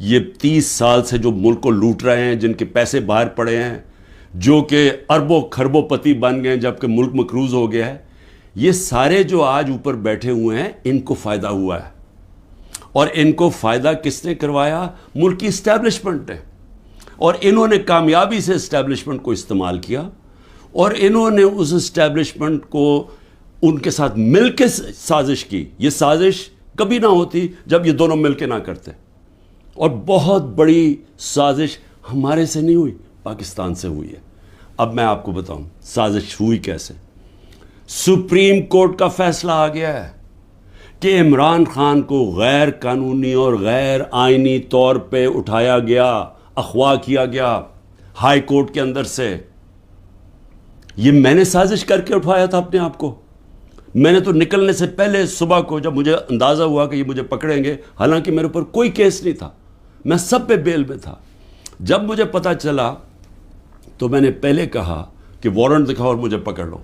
یہ 30 سال سے جو ملک کو لوٹ رہے ہیں, جن کے پیسے باہر پڑے ہیں, جو کہ اربوں خربوں پتی بن گئے ہیں جبکہ ملک مقروض ہو گیا ہے, یہ سارے جو آج اوپر بیٹھے ہوئے ہیں ان کو فائدہ ہوا ہے. اور ان کو فائدہ کس نے کروایا؟ ملک کی اسٹیبلشمنٹ نے. اور انہوں نے کامیابی سے اسٹیبلشمنٹ کو استعمال کیا, اور انہوں نے اس اسٹیبلشمنٹ کو ان کے ساتھ مل کے سازش کی. یہ سازش کبھی نہ ہوتی جب یہ دونوں مل کے نہ کرتے. اور بہت بڑی سازش ہمارے سے نہیں ہوئی, پاکستان سے ہوئی ہے. اب میں آپ کو بتاؤں سازش ہوئی کیسے. سپریم کورٹ کا فیصلہ آ گیا ہے کہ عمران خان کو غیر قانونی اور غیر آئینی طور پہ اٹھایا گیا, اغوا کیا گیا ہائی کورٹ کے اندر سے. یہ میں نے سازش کر کے اٹھایا تھا اپنے آپ کو. میں نے تو نکلنے سے پہلے صبح کو جب مجھے اندازہ ہوا کہ یہ مجھے پکڑیں گے, حالانکہ میرے اوپر کوئی کیس نہیں تھا, میں سب پہ بیل میں تھا, جب مجھے پتا چلا تو میں نے پہلے کہا کہ وارنٹ دکھاؤ اور مجھے پکڑ لو.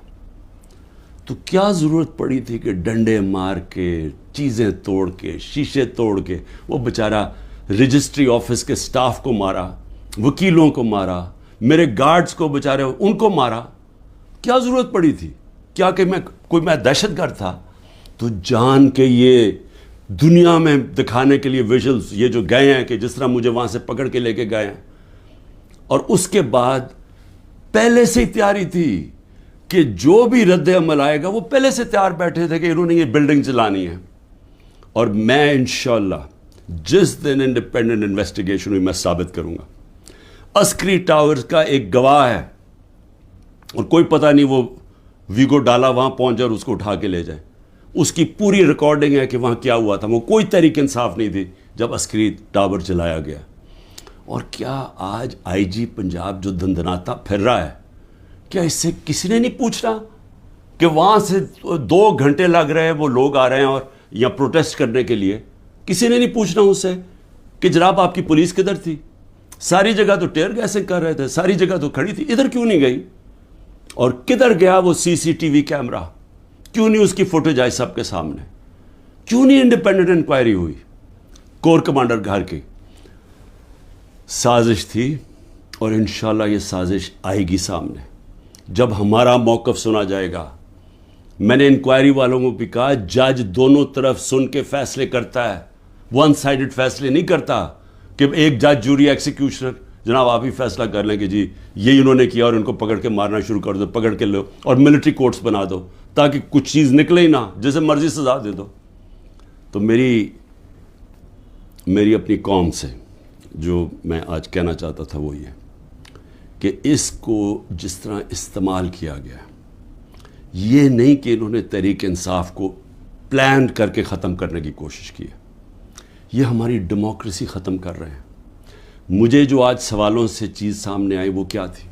تو کیا ضرورت پڑی تھی کہ ڈنڈے مار کے, چیزیں توڑ کے, شیشے توڑ کے, وہ بیچارہ رجسٹری آفس کے سٹاف کو مارا, وکیلوں کو مارا, میرے گارڈز کو بیچارے ان کو مارا. کیا ضرورت پڑی تھی؟ کیا کہ میں دہشت گرد تھا؟ تو جان کے یہ دنیا میں دکھانے کے لیے ویژلز یہ جو گئے ہیں کہ جس طرح مجھے وہاں سے پکڑ کے لے کے گئے ہیں. اور اس کے بعد پہلے سے ہی تیاری تھی کہ جو بھی رد عمل آئے گا وہ پہلے سے تیار بیٹھے تھے کہ انہوں نے یہ بلڈنگ چلانی ہے. اور میں انشاءاللہ جس دن انڈیپینڈنٹ انویسٹیگیشن ہوئی میں ثابت کروں گا. عسکری ٹاورز کا ایک گواہ ہے, اور کوئی پتہ نہیں وہ ویگو ڈالا وہاں پہنچ جائے اور اس کو اٹھا کے لے جائے. اس کی پوری ریکارڈنگ ہے کہ وہاں کیا ہوا تھا. وہ کوئی تحریک انصاف نہیں تھی جب عسکری ٹاور جلایا گیا. اور کیا آج آئی جی پنجاب جو دندناتا پھر رہا ہے, کیا اس سے کسی نے نہیں پوچھنا کہ وہاں سے 2 گھنٹے لگ رہے ہیں, وہ لوگ آ رہے ہیں اور یا پروٹیسٹ کرنے کے لیے, کسی نے نہیں پوچھنا اس سے کہ جناب آپ کی پولیس کدھر تھی؟ ساری جگہ تو ٹیئر گیسنگ کر رہے تھے, ساری جگہ تو کھڑی تھی, ادھر کیوں نہیں گئی؟ اور کدھر گیا وہ سی سی ٹی وی کیمرہ؟ کیوں نہیں اس کی فوٹیج آئی سب کے سامنے؟ کیوں نہیں انڈیپینڈنٹ انکوائری ہوئی؟ کور کمانڈر گھر کی سازش تھی, اور انشاءاللہ یہ سازش آئے گی سامنے جب ہمارا موقف سنا جائے گا. میں نے انکوائری والوں کو بھی کہا جج دونوں طرف سن کے فیصلے کرتا ہے, ون سائیڈڈ فیصلے نہیں کرتا کہ ایک جج جوری ایکسیکیوشنر جناب آپ ہی فیصلہ کر لیں کہ جی یہی انہوں نے کیا اور ان کو پکڑ کے مارنا شروع کر دو, پکڑ کے لو اور ملٹری کورٹس بنا دو تاکہ کچھ چیز نکلے ہی نہ, جیسے مرضی سزا دے دو. تو میری اپنی قوم سے جو میں آج کہنا چاہتا تھا وہ یہ کہ اس کو جس طرح استعمال کیا گیا, یہ نہیں کہ انہوں نے تحریک انصاف کو پلان کر کے ختم کرنے کی کوشش کی ہے, یہ ہماری ڈیموکریسی ختم کر رہے ہیں. مجھے جو آج سوالوں سے چیز سامنے آئی وہ کیا تھی؟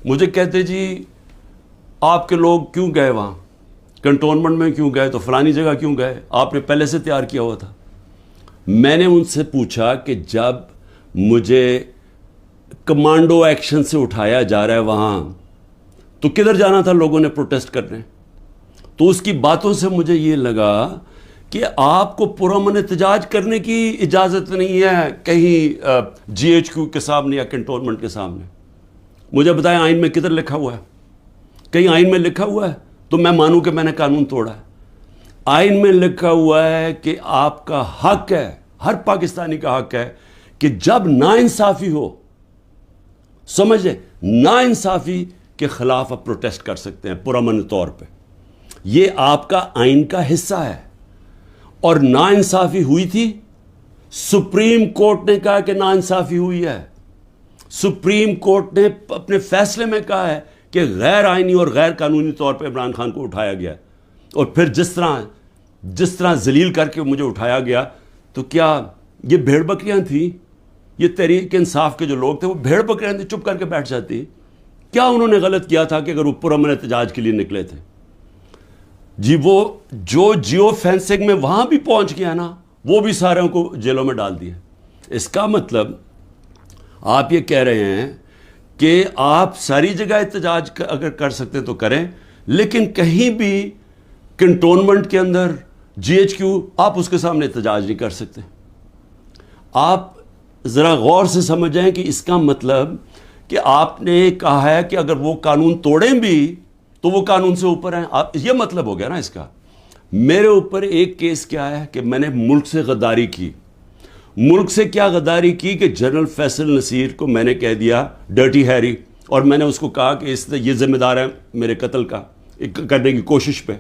مجھے کہتے جی آپ کے لوگ کیوں گئے وہاں, کنٹونمنٹ میں کیوں گئے, تو فلانی جگہ کیوں گئے, آپ نے پہلے سے تیار کیا ہوا تھا. میں نے ان سے پوچھا کہ جب مجھے کمانڈو ایکشن سے اٹھایا جا رہا ہے وہاں, تو کدھر جانا تھا لوگوں نے پروٹیسٹ کرنے؟ تو اس کی باتوں سے مجھے یہ لگا کہ آپ کو پرامن احتجاج کرنے کی اجازت نہیں ہے کہیں جی ایچ کیو کے سامنے یا کنٹونمنٹ کے سامنے. مجھے بتائیں آئین میں کدھر لکھا ہوا ہے؟ کہیں آئین میں لکھا ہوا ہے تو میں مانوں کہ میں نے قانون توڑا ہے. آئین میں لکھا ہوا ہے کہ آپ کا حق ہے, ہر پاکستانی کا حق ہے کہ جب ناانصافی ہو, سمجھ لیں ناانصافی کے خلاف آپ پروٹیسٹ کر سکتے ہیں پرامن طور پہ. یہ آپ کا آئین کا حصہ ہے. اور ناانصافی ہوئی تھی, سپریم کورٹ نے کہا کہ ناانصافی ہوئی ہے. سپریم کورٹ نے اپنے فیصلے میں کہا ہے کہ غیر آئینی اور غیر قانونی طور پہ عمران خان کو اٹھایا گیا. اور پھر جس طرح ذلیل کر کے مجھے اٹھایا گیا, تو کیا یہ بھیڑ بکریاں تھیں؟ یہ تحریک انصاف کے جو لوگ تھے وہ بھیڑ بکریاں تھیں, چپ کر کے بیٹھ جاتی؟ کیا انہوں نے غلط کیا تھا کہ اگر وہ پرامن احتجاج کے لیے نکلے تھے؟ جی وہ جو جیو فینسنگ میں وہاں بھی پہنچ گیا نا, وہ بھی ساروں کو جیلوں میں ڈال دیا. اس کا مطلب آپ یہ کہہ رہے ہیں کہ آپ ساری جگہ احتجاج اگر کر سکتے تو کریں, لیکن کہیں بھی کنٹونمنٹ کے اندر جی ایچ کیو آپ اس کے سامنے احتجاج نہیں کر سکتے. آپ ذرا غور سے سمجھیں کہ اس کا مطلب کہ آپ نے کہا ہے کہ اگر وہ قانون توڑیں بھی تو وہ قانون سے اوپر ہیں. یہ مطلب ہو گیا نا اس کا. میرے اوپر ایک کیس کیا ہے کہ میں نے ملک سے غداری کی. ملک سے کیا غداری کی کہ جنرل فیصل نصیر کو میں نے کہہ دیا ڈرٹی ہیری, اور میں نے اس کو کہا کہ یہ ذمہ دار ہے میرے قتل کا کرنے کی کوشش پہ.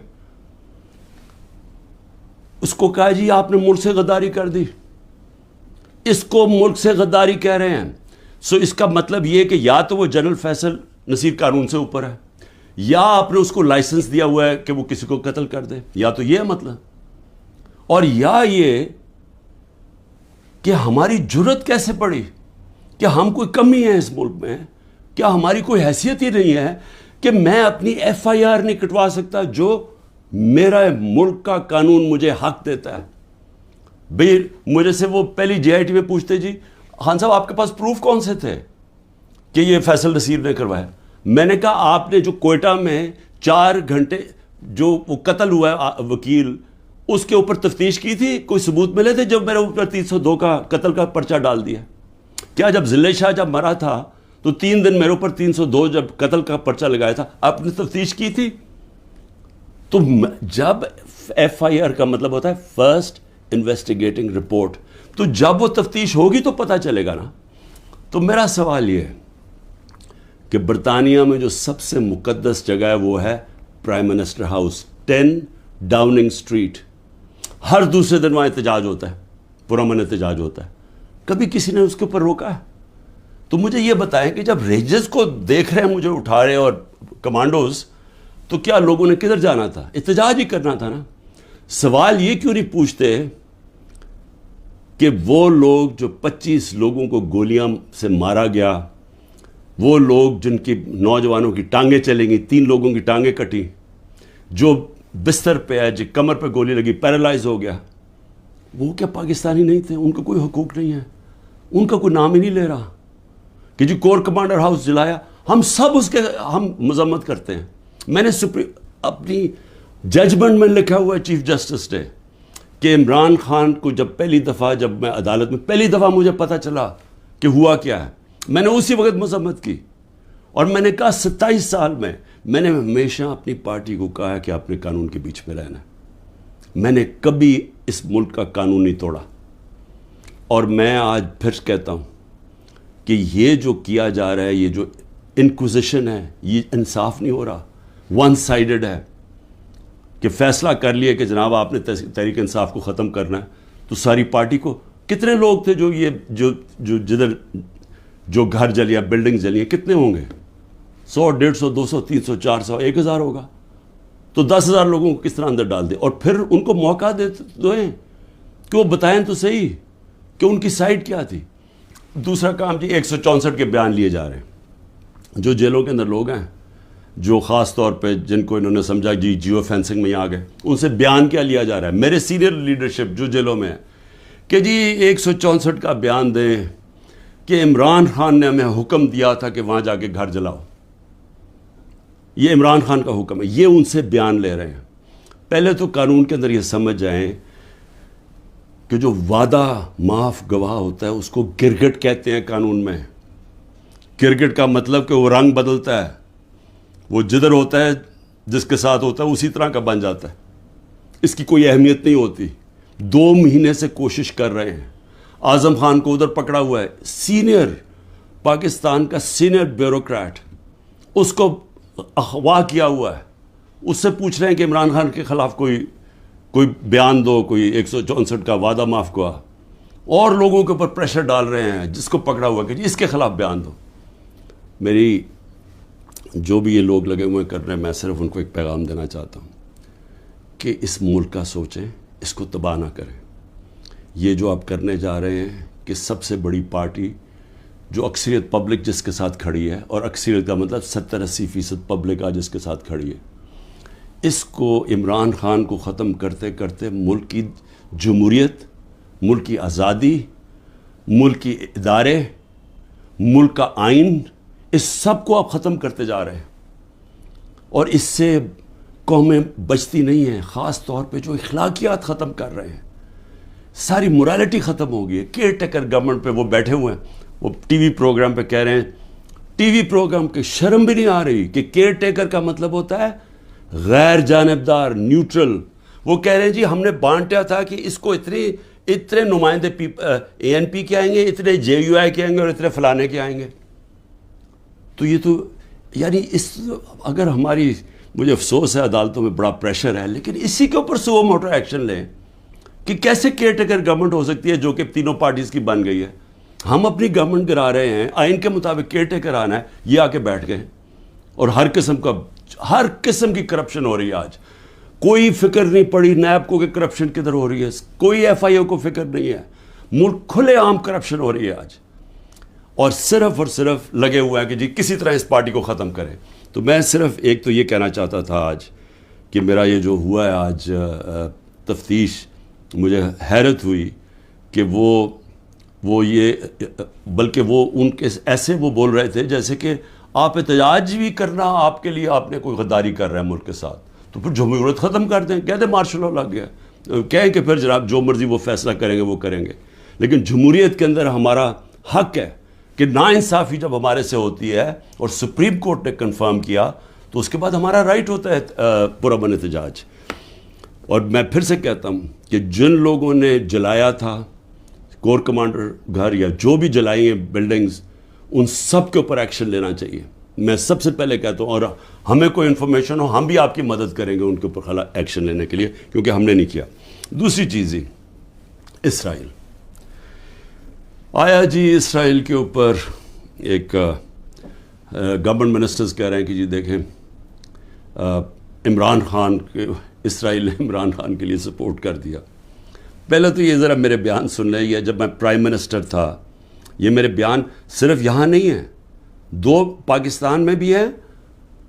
اس کو کہا جی آپ نے ملک سے غداری کر دی. اس کو ملک سے غداری کہہ رہے ہیں. سو اس کا مطلب یہ کہ یا تو وہ جنرل فیصل نصیر قانون سے اوپر ہے, یا آپ نے اس کو لائسنس دیا ہوا ہے کہ وہ کسی کو قتل کر دے, یا تو یہ مطلب, اور یا یہ کہ ہماری جرت کیسے پڑی, کہ ہم کوئی کمی ہے اس ملک میں, کیا ہماری کوئی حیثیت ہی نہیں ہے کہ میں اپنی ایف آئی آر نہیں کٹوا سکتا جو میرا ملک کا قانون مجھے حق دیتا ہے. بھئی مجھے سے وہ پہلی جے آئی ٹی میں پوچھتے جی خان صاحب آپ کے پاس پروف کون سے تھے کہ یہ فیصل نصیر نے کروایا. میں نے کہا آپ نے جو کوئٹہ میں 4 گھنٹے جو وہ قتل ہوا ہے وکیل, اس کے اوپر تفتیش کی تھی, کوئی ثبوت ملے تھے جب میرے اوپر 302 کا قتل کا پرچہ ڈال دیا؟ کیا جب ذلِ شاہ جب مرا تھا تو 3 دن میرے اوپر 302 جب قتل کا پرچہ لگایا تھا, آپ نے تفتیش کی تھی؟ تو جب ایف آئی آر کا مطلب ہوتا ہے فرسٹ انویسٹیگیٹنگ رپورٹ, تو جب وہ تفتیش ہوگی تو پتہ چلے گا نا. تو میرا سوال یہ ہے کہ برطانیہ میں جو سب سے مقدس جگہ ہے وہ ہے prime minister house, 10 Downing Street. ہر دوسرے دن وہاں احتجاج ہوتا ہے, پرامن احتجاج ہوتا ہے. کبھی کسی نے اس کے اوپر روکا ہے؟ تو مجھے یہ بتائیں کہ جب رینجرز کو دیکھ رہے ہیں مجھے اٹھا رہے اور کمانڈوز, تو کیا لوگوں نے کدھر جانا تھا؟ احتجاج ہی کرنا تھا نا. سوال یہ کیوں نہیں پوچھتے کہ وہ لوگ جو 25 لوگوں کو گولیاں سے مارا گیا, وہ لوگ جن کی نوجوانوں کی ٹانگیں چلیں گی, 3 لوگوں کی ٹانگیں کٹی, جو بستر پہ ہے, جو کمر پہ گولی لگی پیرالائز ہو گیا, وہ کیا پاکستانی نہیں تھے؟ ان کا کوئی حقوق نہیں ہے, ان کا کوئی نام ہی نہیں لے رہا کہ جی کور کمانڈر ہاؤس جلایا. ہم سب اس کے ہم مذمت کرتے ہیں. میں نے اپنی ججمنٹ میں لکھا ہوا ہے چیف جسٹس نے کہ عمران خان کو جب پہلی دفعہ جب میں عدالت میں پہلی دفعہ مجھے پتہ چلا کہ ہوا کیا ہے, میں نے اسی وقت مذمت کی. اور میں نے کہا 27 سال میں نے ہمیشہ اپنی پارٹی کو کہا ہے کہ آپ نے قانون کے بیچ میں رہنا ہے. میں نے کبھی اس ملک کا قانون نہیں توڑا. اور میں آج پھر کہتا ہوں کہ یہ جو کیا جا رہا ہے, یہ جو انکوزیشن ہے, یہ انصاف نہیں ہو رہا, ون سائیڈڈ ہے. کہ فیصلہ کر لیا کہ جناب آپ نے تحریک انصاف کو ختم کرنا ہے, تو ساری پارٹی کو, کتنے لوگ تھے جو یہ جو جدھر جو گھر جلیا, بلڈنگ جلی, کتنے ہوں گے؟ 100 150 200 300 400 1000 ہوگا. تو 10,000 لوگوں کو کس طرح اندر ڈال دے, اور پھر ان کو موقع دیں کہ وہ بتائیں تو صحیح کہ ان کی سائڈ کیا تھی. دوسرا کام جی 164 کے بیان لیے جا رہے ہیں. جو جیلوں کے اندر لوگ ہیں جو خاص طور پہ جن کو انہوں نے سمجھا جی جیو فینسنگ میں آ گئے, ان سے بیان کیا لیا جا رہا ہے؟ میرے سینئر لیڈرشپ جو جیلوں میں ہے کہ جی 164 کا بیان دیں کہ عمران خان نے ہمیں حکم دیا تھا کہ وہاں جا کے گھر جلاؤ. یہ عمران خان کا حکم ہے, یہ ان سے بیان لے رہے ہیں. پہلے تو قانون کے اندر یہ سمجھ جائیں کہ جو وعدہ معاف گواہ ہوتا ہے اس کو گرگٹ کہتے ہیں قانون میں. گرگٹ کا مطلب کہ وہ رنگ بدلتا ہے, وہ جدھر ہوتا ہے جس کے ساتھ ہوتا ہے اسی طرح کا بن جاتا ہے, اس کی کوئی اہمیت نہیں ہوتی. 2 مہینے سے کوشش کر رہے ہیں. اعظم خان کو ادھر پکڑا ہوا ہے, سینئر پاکستان کا سینئر بیوروکریٹ, اس کو اغوا کیا ہوا ہے. اس سے پوچھ رہے ہیں کہ عمران خان کے خلاف کوئی بیان دو, کوئی 164 کا وعدہ معاف گواہ, اور لوگوں کے اوپر پریشر ڈال رہے ہیں جس کو پکڑا ہوا کہ جی اس کے خلاف بیان دو. میری جو بھی یہ لوگ لگے ہوئے کر رہے ہیں, میں صرف ان کو ایک پیغام دینا چاہتا ہوں کہ اس ملک کا سوچیں, اس کو تباہ نہ کریں. یہ جو آپ کرنے جا رہے ہیں کہ سب سے بڑی پارٹی جو اکثریت پبلک جس کے ساتھ کھڑی ہے, اور اکثریت کا مطلب 70-80% پبلک آج جس کے ساتھ کھڑی ہے, اس کو عمران خان کو ختم کرتے کرتے ملک کی جمہوریت, ملک کی آزادی, ملک کی ادارے, ملک کا آئین, اس سب کو آپ ختم کرتے جا رہے ہیں. اور اس سے قومیں بچتی نہیں ہیں, خاص طور پہ جو اخلاقیات ختم کر رہے ہیں. ساری morality ختم ہو گئی ہے. کیئر ٹیکر گورنمنٹ پہ وہ بیٹھے ہوئے ہیں, وہ ٹی وی پروگرام پہ کہہ رہے ہیں, ٹی وی پروگرام کی شرم بھی نہیں آ رہی کہ کیئر ٹیکر کا مطلب ہوتا ہے غیر جانبدار, نیوٹرل. وہ کہہ رہے ہیں جی ہم نے بانٹا تھا کہ اس کو اتنے نمائندے اے این پی کے آئیں گے, اتنے جے یو آئی کے آئیں گے اور اتنے فلانے کے آئیں گے. تو یہ تو یعنی اگر ہماری, مجھے افسوس ہے عدالتوں میں بڑا پریشر ہے, لیکن اسی کے اوپر سو موٹر ایکشن لیں کہ کیسے کیئر ٹیکر گورنمنٹ ہو سکتی ہے جو کہ تینوں پارٹیز کی بن گئی ہے. ہم اپنی گورنمنٹ گرا رہے ہیں, آئین کے مطابق کیئر ٹیکر آنا ہے, یہ آ کے بیٹھ گئے اور ہر قسم کی کرپشن ہو رہی ہے. آج کوئی فکر نہیں پڑی نیب کو کہ کرپشن کدھر ہو رہی ہے, کوئی ایف آئی او کو فکر نہیں ہے. ملک کھلے عام کرپشن ہو رہی ہے آج, اور صرف لگے ہوئے ہیں کہ جی کسی طرح اس پارٹی کو ختم کریں. تو میں صرف ایک تو یہ کہنا چاہتا تھا آج کہ میرا یہ جو ہوا ہے آج تفتیش, مجھے حیرت ہوئی کہ وہ یہ, بلکہ وہ ان کے ایسے وہ بول رہے تھے جیسے کہ آپ احتجاج بھی کرنا آپ کے لیے آپ نے کوئی غداری کر رہا ہے ملک کے ساتھ, تو پھر جمہوریت ختم کر دیں, کہتے مارشل لا لگ گیا, کہیں کہ پھر جناب جو مرضی وہ فیصلہ کریں گے وہ کریں گے. لیکن جمہوریت کے اندر ہمارا حق ہے کہ ناانصافی جب ہمارے سے ہوتی ہے اور سپریم کورٹ نے کنفرم کیا تو اس کے بعد ہمارا رائٹ ہوتا ہے پرامن احتجاج. اور میں پھر سے کہتا ہوں کہ جن لوگوں نے جلایا تھا کور کمانڈر گھر یا جو بھی جلائی ہیں بلڈنگز, ان سب کے اوپر ایکشن لینا چاہیے. میں سب سے پہلے کہتا ہوں, اور ہمیں کوئی انفارمیشن ہو ہم بھی آپ کی مدد کریں گے ان کے اوپر ایکشن لینے کے لیے, کیونکہ ہم نے نہیں کیا. دوسری چیز ہی اسرائیل آیا جی, اسرائیل کے اوپر ایک گورنمنٹ منسٹرز کہہ رہے ہیں کہ جی دیکھیں عمران خان کے, اسرائیل نے عمران خان کے لیے سپورٹ کر دیا. پہلے تو یہ ذرا میرے بیان سن لیں, یہ جب میں پرائم منسٹر تھا, یہ میرے بیان صرف یہاں نہیں ہیں, 2 پاکستان میں بھی ہیں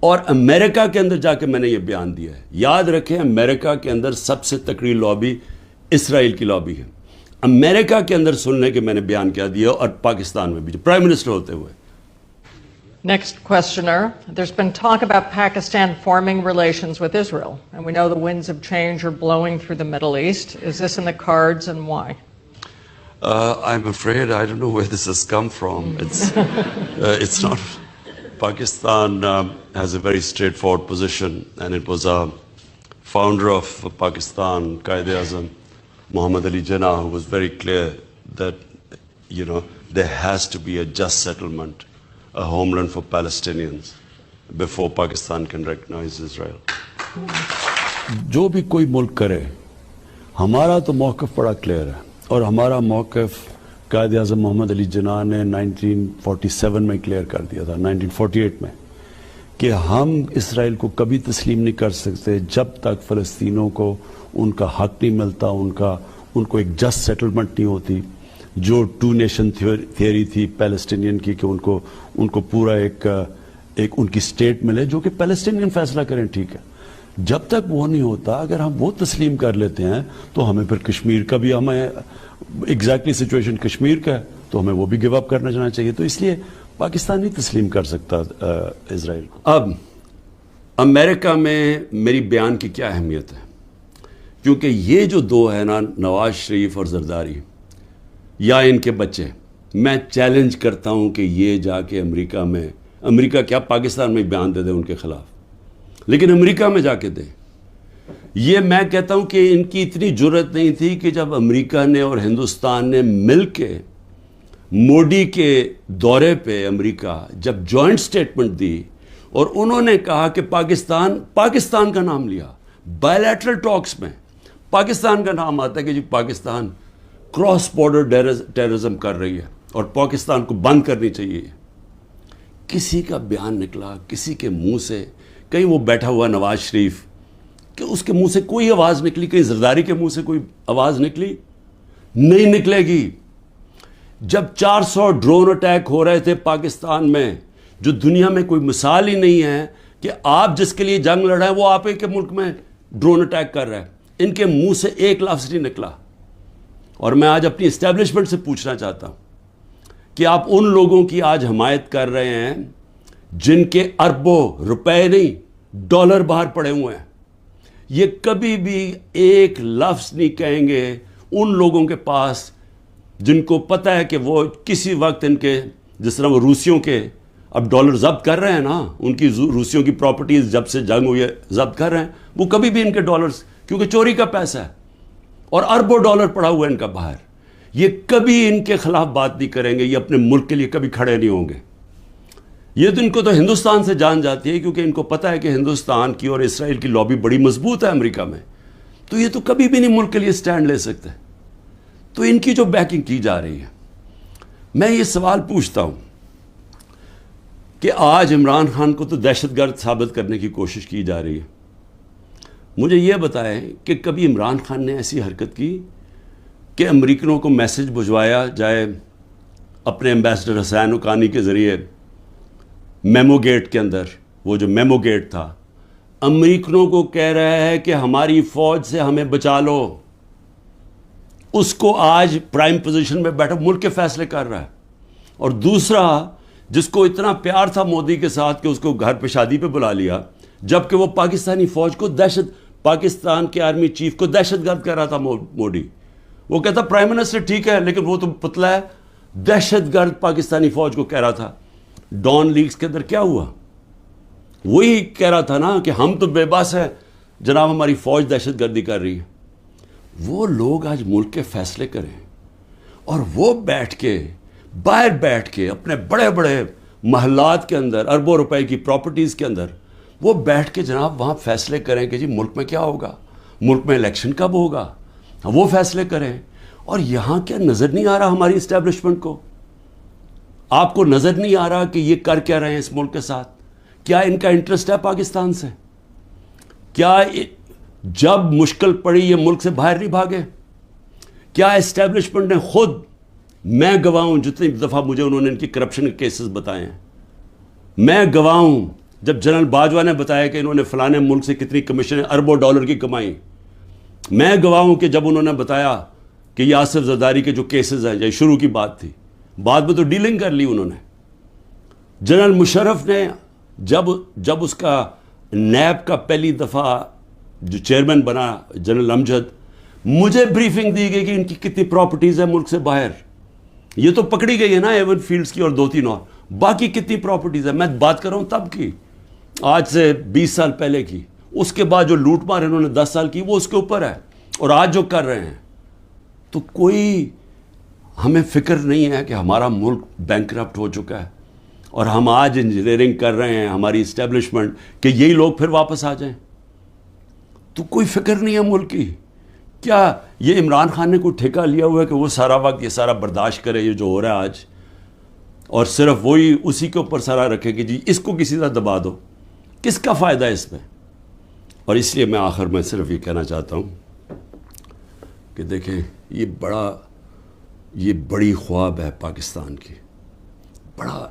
اور امریکہ کے اندر جا کے میں نے یہ بیان دیا ہے. یاد رکھیں امریکہ کے اندر سب سے تکڑی لابی اسرائیل کی لابی ہے. امریکہ کے اندر سننے کے میں نے بیان کیا دیا, اور پاکستان میں بھی پرائم منسٹر ہوتے ہوئے. Next questioner. There's been talk about Pakistan forming relations with Israel, and we know the winds of change are blowing through the Middle East. Is this in the cards, and why? I'm afraid I don't know where this has come from. It's not. Pakistan has a very straightforward position, and it was a founder of Pakistan, Quaid-e-Azam, Muhammad Ali Jinnah, who was very clear that, there has to be a just settlement, a homeland for Palestinians before Pakistan can recognize Israel. جو بھی کوئی ملک کرے, ہمارا تو موقف بڑا clear ہے, اور ہمارا موقف قائد اعظم محمد علی جناح نے 1947 میں کلیئر کر دیا تھا, 1948 میں, کہ ہم اسرائیل کو کبھی تسلیم نہیں کر سکتے جب تک فلسطینوں کو ان کا حق نہیں ملتا, ان کو ایک جسٹ سیٹلمنٹ نہیں ہوتی. جو 2 نیشن تھیوری تھی پیلسٹینین کی کہ ان کو پورا ایک ان کی اسٹیٹ ملے جو کہ پیلسٹینین فیصلہ کریں, ٹھیک ہے. جب تک وہ نہیں ہوتا, اگر ہم وہ تسلیم کر لیتے ہیں تو ہمیں پھر کشمیر کا بھی, ہمیں ایگزیکٹلی سچویشن کشمیر کا ہے تو ہمیں وہ بھی گیو اپ کرنا چاہنا چاہیے. تو اس لیے پاکستان نہیں تسلیم کر سکتا اسرائیل کو. اب امریکہ میں میری بیان کی کیا اہمیت ہے, کیونکہ یہ جو 2 ہیں نا, نواز شریف اور زرداری یا ان کے بچے, میں چیلنج کرتا ہوں کہ یہ جا کے امریکہ کیا پاکستان میں بیان دے دیں ان کے خلاف, لیکن امریکہ میں جا کے دیں. یہ میں کہتا ہوں کہ ان کی اتنی جرت نہیں تھی کہ جب امریکہ نے اور ہندوستان نے مل کے موڈی کے دورے پہ امریکہ جب جوائنٹ سٹیٹمنٹ دی اور انہوں نے کہا کہ پاکستان کا نام لیا, بائیلیٹرل ٹاکس میں پاکستان کا نام آتا ہے کہ جی پاکستان کراس بارڈر ٹیررزم کر رہی ہے اور پاکستان کو بند کرنی چاہیے. کسی کا بیان نکلا کسی کے منہ سے, کہیں وہ بیٹھا ہوا نواز شریف کہ اس کے منہ سے کوئی آواز نکلی, کہیں زرداری کے منہ سے کوئی آواز نکلی؟ نہیں نکلے گی. جب 400 ڈرون اٹیک ہو رہے تھے پاکستان میں, جو دنیا میں کوئی مثال ہی نہیں ہے کہ آپ جس کے لیے جنگ لڑ رہے ہیں وہ آپ کے ملک میں ڈرون اٹیک کر رہے ہیں, ان کے منہ سے ایک لفظ نہیں نکلا. اور میں آج اپنی اسٹیبلشمنٹ سے پوچھنا چاہتا ہوں کہ آپ ان لوگوں کی آج حمایت کر رہے ہیں جن کے اربوں روپے نہیں ڈالر باہر پڑے ہوئے ہیں. یہ کبھی بھی ایک لفظ نہیں کہیں گے ان لوگوں کے پاس جن کو پتہ ہے کہ وہ کسی وقت ان کے، جس طرح وہ روسیوں کے اب ڈالر ضبط کر رہے ہیں نا، ان کی روسیوں کی پراپرٹیز جب سے جنگ ہوئی ہے ضبط کر رہے ہیں، وہ کبھی بھی ان کے ڈالرز، کیونکہ چوری کا پیسہ ہے اور اربوں ڈالر پڑا ہوا ہے ان کا باہر، یہ کبھی ان کے خلاف بات نہیں کریں گے، یہ اپنے ملک کے لیے کبھی کھڑے نہیں ہوں گے۔ یہ تو ان کو تو ہندوستان سے جان جاتی ہے، کیونکہ ان کو پتہ ہے کہ ہندوستان کی اور اسرائیل کی لابی بڑی مضبوط ہے امریکہ میں، تو یہ تو کبھی بھی نہیں ملک کے لیے سٹینڈ لے سکتے۔ تو ان کی جو بیکنگ کی جا رہی ہے، میں یہ سوال پوچھتا ہوں کہ آج عمران خان کو تو دہشت گرد ثابت کرنے کی کوشش کی جا رہی ہے، مجھے یہ بتائیں کہ کبھی عمران خان نے ایسی حرکت کی کہ امریکنوں کو میسج بھجوایا جائے اپنے ایمبیسڈر حسین حقانی کے ذریعے میمو گیٹ کے اندر، وہ جو میمو گیٹ تھا، امریکنوں کو کہہ رہا ہے کہ ہماری فوج سے ہمیں بچا لو، اس کو آج پرائم پوزیشن میں بیٹھا ملک کے فیصلے کر رہا ہے۔ اور دوسرا، جس کو اتنا پیار تھا مودی کے ساتھ کہ اس کو گھر پہ شادی پہ بلا لیا، جبکہ وہ پاکستانی فوج کو پاکستان کے آرمی چیف کو دہشت گرد کہہ رہا تھا مودی، وہ کہتا پرائم منسٹر ٹھیک ہے لیکن وہ تو پتلا ہے، دہشت گرد پاکستانی فوج کو کہہ رہا تھا۔ ڈان لیکس کے اندر کیا ہوا؟ وہی کہہ رہا تھا نا کہ ہم تو بے بس ہیں جناب، ہماری فوج دہشت گردی کر رہی ہے۔ وہ لوگ آج ملک کے فیصلے کریں اور وہ بیٹھ کے باہر بیٹھ کے اپنے بڑے بڑے محلات کے اندر، اربوں روپے کی پراپرٹیز کے اندر وہ بیٹھ کے جناب وہاں فیصلے کریں کہ جی ملک میں کیا ہوگا، ملک میں الیکشن کب ہوگا، وہ فیصلے کریں۔ اور یہاں کیا نظر نہیں آ رہا ہماری اسٹیبلشمنٹ کو؟ آپ کو نظر نہیں آ رہا کہ یہ کر کیا رہے ہیں اس ملک کے ساتھ؟ کیا ان کا انٹرسٹ ہے پاکستان سے؟ کیا جب مشکل پڑی یہ ملک سے باہر نہیں بھاگے؟ کیا اسٹیبلشمنٹ نے خود، میں گواہ ہوں جتنی دفعہ مجھے انہوں نے ان کی کرپشن کے کیسز بتائے ہیں، میں گواہ ہوں جب جنرل باجوہ نے بتایا کہ انہوں نے فلانے ملک سے کتنی کمیشن اربوں ڈالر کی کمائی، میں گواہ ہوں کہ جب انہوں نے بتایا کہ یہ آصف زرداری کے جو کیسز ہیں، یہ شروع کی بات تھی، بعد میں تو ڈیلنگ کر لی انہوں نے۔ جنرل مشرف نے جب اس کا نیب کا پہلی دفعہ جو چیئرمین بنا جنرل امجد، مجھے بریفنگ دی گئی کہ ان کی کتنی پراپرٹیز ہیں ملک سے باہر، یہ تو پکڑی گئی ہے نا ایون فیلڈز کی اور 2-3 اور، باقی کتنی پراپرٹیز ہیں، میں بات کر رہا ہوں تب کی، آج سے 20 سال پہلے کی۔ اس کے بعد جو لوٹ مار انہوں نے 10 سال کی وہ اس کے اوپر ہے، اور آج جو کر رہے ہیں، تو کوئی ہمیں فکر نہیں ہے کہ ہمارا ملک بینکرپٹ ہو چکا ہے اور ہم آج انجینئرنگ کر رہے ہیں ہماری اسٹیبلشمنٹ کہ یہی لوگ پھر واپس آ جائیں؟ تو کوئی فکر نہیں ہے ملک کی؟ کیا یہ عمران خان نے کوئی ٹھیکہ لیا ہوا ہے کہ وہ سارا وقت یہ سارا برداشت کرے یہ جو ہو رہا ہے آج، اور صرف وہی اسی کے اوپر سارا رکھے کہ جی اس کو کسی طرح دبا دو؟ کس کا فائدہ ہے اس میں؟ اور اس لیے میں آخر میں صرف یہ کہنا چاہتا ہوں کہ دیکھیں یہ بڑی خواب ہے پاکستان کی، بڑا،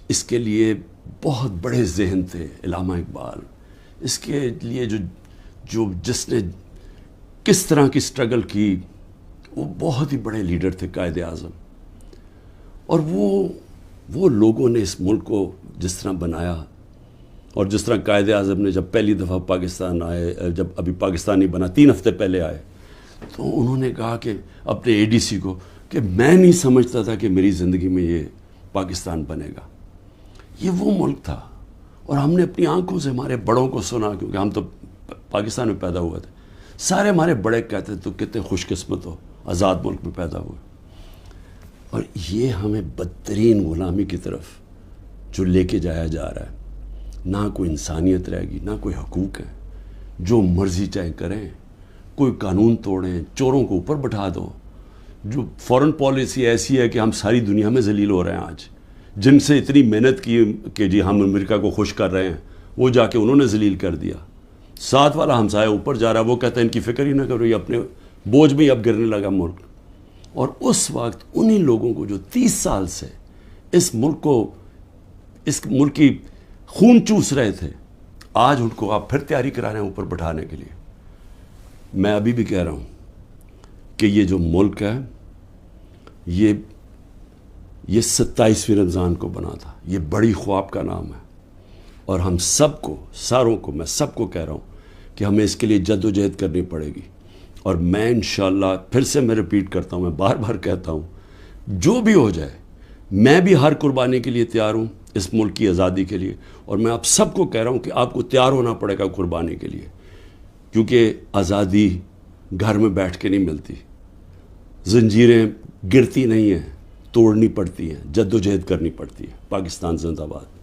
اس کے لیے بہت بڑے ذہن تھے علامہ اقبال، اس کے لیے جس نے کس طرح کی سٹرگل کی، وہ بہت ہی بڑے لیڈر تھے، قائد اعظم، اور وہ لوگوں نے اس ملک کو جس طرح بنایا، اور جس طرح قائد اعظم نے جب پہلی دفعہ پاکستان آئے، جب ابھی پاکستان نہیں بنا 3 ہفتے پہلے آئے، تو انہوں نے کہا کہ اپنے اے ڈی سی کو کہ میں نہیں سمجھتا تھا کہ میری زندگی میں یہ پاکستان بنے گا۔ یہ وہ ملک تھا، اور ہم نے اپنی آنکھوں سے ہمارے بڑوں کو سنا، کیونکہ ہم تو پاکستان میں پیدا ہوئے تھے، سارے ہمارے بڑے کہتے تو کتنے خوش قسمت ہو، آزاد ملک میں پیدا ہوئے، اور یہ ہمیں بدترین غلامی کی طرف جو لے کے جایا جا رہا ہے، نہ کوئی انسانیت رہے گی، نہ کوئی حقوق ہے، جو مرضی چاہے کریں، کوئی قانون توڑیں، چوروں کو اوپر بٹھا دو، جو فورن پالیسی ایسی ہے کہ ہم ساری دنیا میں ذلیل ہو رہے ہیں آج، جن سے اتنی محنت کی کہ جی ہم امریکہ کو خوش کر رہے ہیں، وہ جا کے انہوں نے ذلیل کر دیا۔ ساتھ والا ہمسایہ اوپر جا رہا ہے، وہ کہتا ہے ان کی فکر ہی نہ کرو، یہ اپنے بوجھ میں ہی اب گرنے لگا ملک۔ اور اس وقت انہی لوگوں کو جو 30 سال سے اس ملک کی خون چوس رہے تھے، آج ان کو آپ پھر تیاری کرا رہے ہیں اوپر بٹھانے کے لیے۔ میں ابھی بھی کہہ رہا ہوں کہ یہ جو ملک ہے، یہ 27ویں رمضان کو بنا تھا، یہ بڑی خواب کا نام ہے، اور ہم سب کو، ساروں کو، میں سب کو کہہ رہا ہوں کہ ہمیں اس کے لیے جد و جہد کرنی پڑے گی، اور میں انشاءاللہ پھر سے میں ریپیٹ کرتا ہوں, میں بار بار کہتا ہوں, جو بھی ہو جائے میں بھی ہر قربانی کے لیے تیار ہوں اس ملک کی آزادی کے لیے. اور میں آپ سب کو کہہ رہا ہوں کہ آپ کو تیار ہونا پڑے گا قربانی کے لیے, کیونکہ آزادی گھر میں بیٹھ کے نہیں ملتی, زنجیریں گرتی نہیں ہیں, توڑنی پڑتی ہیں, جد و جہد کرنی پڑتی ہے. پاکستان زندہ باد.